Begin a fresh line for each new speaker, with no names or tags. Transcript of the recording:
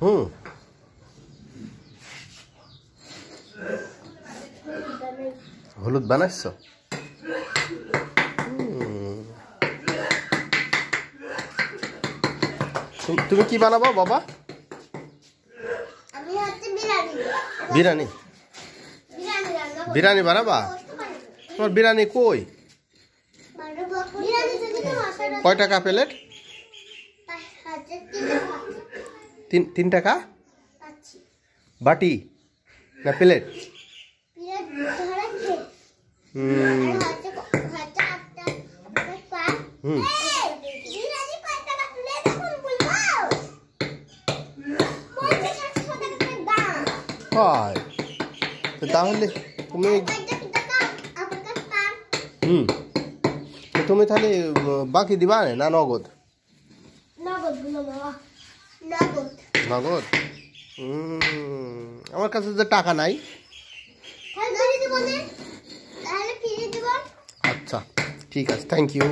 হুম হলুদ বানাইছ তুমি কি বানাবো বাবা বিরিয়ানি বিরিয়ানি বানাবা তোমার বিরিয়ানি কই কয় টাকা প্লেট 3 টাকা বাটি না প্লেট তাহলে তুমি তুমি তাহলে বাকি দিবা না নগদ নগদ আমার কাছে যে টাকা নাই আচ্ছা ঠিক আছে থ্যাংক ইউ